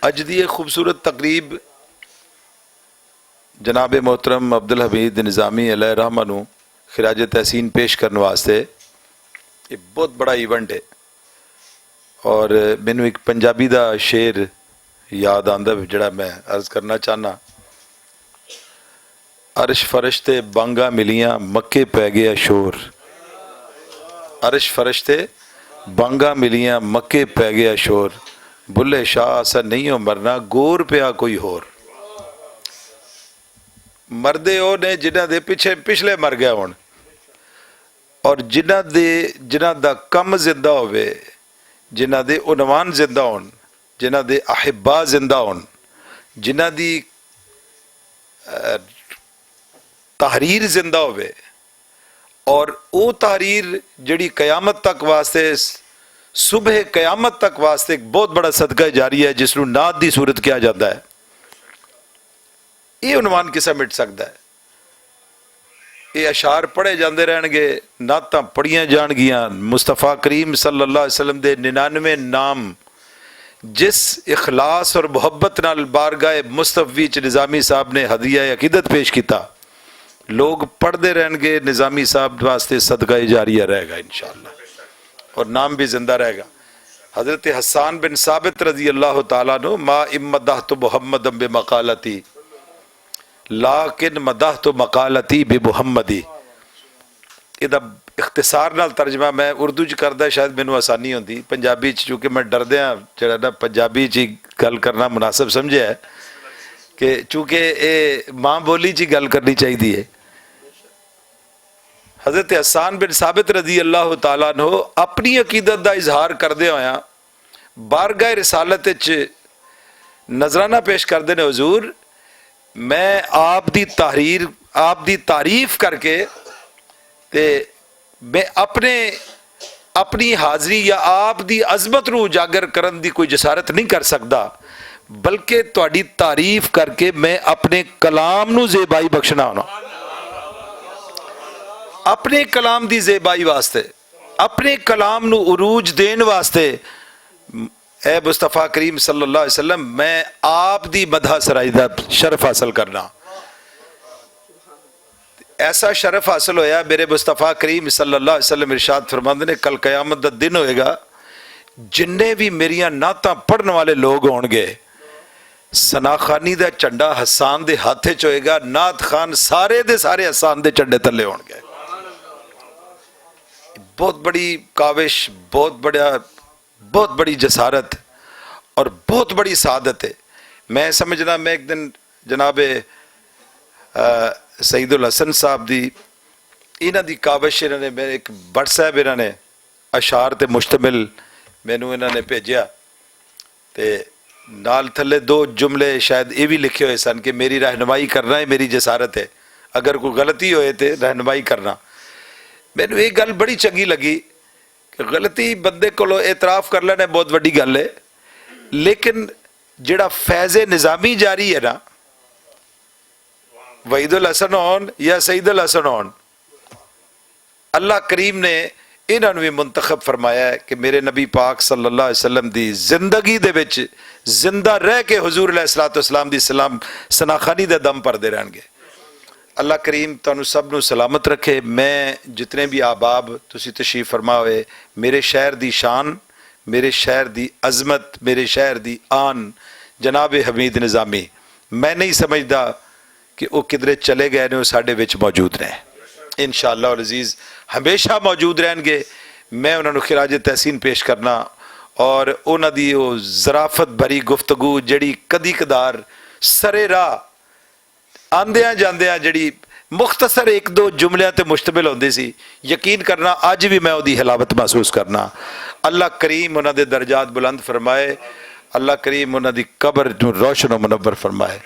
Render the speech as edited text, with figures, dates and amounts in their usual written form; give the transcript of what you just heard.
اج دی ایک خوبصورت تقریب جناب محترم عبد الحمید نظامی علیہ رحمہ نو خراج تحسین پیش کرنے واسطے یہ بہت بڑا ایونٹ ہے، اور مینو ایک پنجابی دا شعر یاد آندا جڑا میں عرض کرنا چاہنا۔ عرش فرشتے بانگا ملیاں مکے پہ گیا شور، عرش فرشتے بانگا ملیاں مکے پہ گیا شور، بلے شاہ اسا نہیں ہو مرنا گور پیا کوئی ہور۔ مردے او نے جنہ دے پچھلے مر گیا ہون، اور جنہ دا کم زندہ ہوئے، جنہ دے عنوان زندہ ہون، جنہ دے احبا زندہ ہون، جنہ دی تحریر زندہ ہوئے، اور او تحریر جڑی قیامت تک واسطے صبح قیامت تک واسطے ایک بہت بڑا صدقہ جاری ہے جس نو نعت دی صورت کیا جاتا ہے۔ یہ عنوان کسا مٹ سکتا ہے؟ یہ اشعار پڑھے جاندے رہن گے، نعتاں پڑھیاں جان گیاں، مصطفیٰ کریم صلی اللہ علیہ وسلم دے 99 نام جس اخلاص اور محبت نال بارگاہ مصطفی چ نظامی صاحب نے ہدیہ عقیدت پیش کیتا، لوگ پڑھتے رہن گے، نظامی صاحب واسطے صدقہ جاریہ رہے گا انشاءاللہ، اور نام بھی زندہ رہے گا۔ حضرت حسان بن ثابت رضی اللہ تعالیٰ عنہ، ما امدحت محمد بمقالتی لیکن مدحت مقالتی بمحمدی، یہ اختصار نال ترجمہ میں اردو چ کردا شاید مینوں آسانی ہوندی، پنجابی چونکہ میں ڈردیاں جڑا نا پنجابی چ گل کرنا مناسب سمجھیا ہے کہ چونکہ اے ماں بولی چ گل کرنی چاہیے ہے۔ حضرت حسان بن ثابت رضی اللہ تعالیٰ عنہ اپنی عقیدت دا اظہار کردے ہویا بارگاہ رسالت وچ نذرانہ پیش کردے نے، حضور میں آپ دی تحریر آپ دی تعریف کر کے تے میں اپنی حاضری یا آپ دی عظمت نو اجاگر کرن دی کوئی جسارت نہیں کر سکتا، بلکہ تہاڈی تعریف کر کے میں اپنے کلام نو زیبائی بخشنا ہونا، اپنے کلام دی زیبائی واسطے، اپنے کلام نو عروج دین واسطے اے مصطفیٰ کریم صلی اللہ علیہ وسلم میں آپ دی مدح سرائی دا شرف حاصل کرنا۔ ایسا شرف حاصل ہویا، میرے مصطفیٰ کریم صلی اللہ علیہ وسلم ارشاد فرماندے نے کل قیامت دا دن ہوئے گا، جننے بھی میریاں نعتاں پڑھنے والے لوگ ہون گے، سناخانی دا چنڈا حسان دے ہاتھے چ ہوئے گا، نعت خان سارے دے سارے حسان دے چنڈے تلے ہون گے۔ بہت بڑی کاوش، بہت بڑی جسارت اور بہت بڑی سعادت ہے۔ میں سمجھنا میں ایک دن جناب سعید الحسن صاحب دی انہاں دی کاوش انہوں نے میں ایک بٹ صاحب انہوں نے اشعار تے مشتمل مینوں انہوں نے بھیجیا، تے نال تھلے 2 جملے شاید یہ بھی لکھے ہوئے سن کہ میری رہنمائی کرنا ہے میری جسارت ہے، اگر کوئی غلطی ہوئے تے رہنمائی کرنا۔ مینوں یہ گل بڑی چنگی لگی کہ غلطی بندے کو اعتراف کر لینا بہت بڑی گل ہے، لیکن جڑا فیض نظامی جاری ہے نا، وحید الحسن ہون یا سعید الحسن ہون، اللہ کریم نے انہوں نے بھی منتخب فرمایا ہے کہ میرے نبی پاک صلی اللہ علیہ وسلم دی زندگی دے وچ زندہ رہ کے حضور علیہ الصلوۃ والسلام دی سلام سناخانی دے دم پردے رہن گے۔ اللہ کریم تانوں سب نو سلامت رکھے۔ میں جتنے بھی احباب تسی تشریف فرما ہوئے، میرے شہر دی شان، میرے شہر دی عظمت، میرے شہر دی آن جناب حمید نظامی، میں نہیں سمجھدا کہ وہ کدھرے چلے گئے نے، وہ ساڈے وچ موجود رہے انشاءاللہ العزیز، ہمیشہ موجود رہن گے۔ میں انہوں نے خراج تحسین پیش کرنا، اور انہوں دی وہ ظرافت بھری گفتگو جڑی کدی کدار سرے راہ آندیاں جاندیاں جڑی مختصر 1-2 جملیاں تے مشتمل ہوندی سی، یقین کرنا اج بھی میں اودی حلاوت محسوس کرنا۔ اللہ کریم انہاں دے درجات بلند فرمائے، اللہ کریم انہاں دی قبر نو روشن و منور فرمائے۔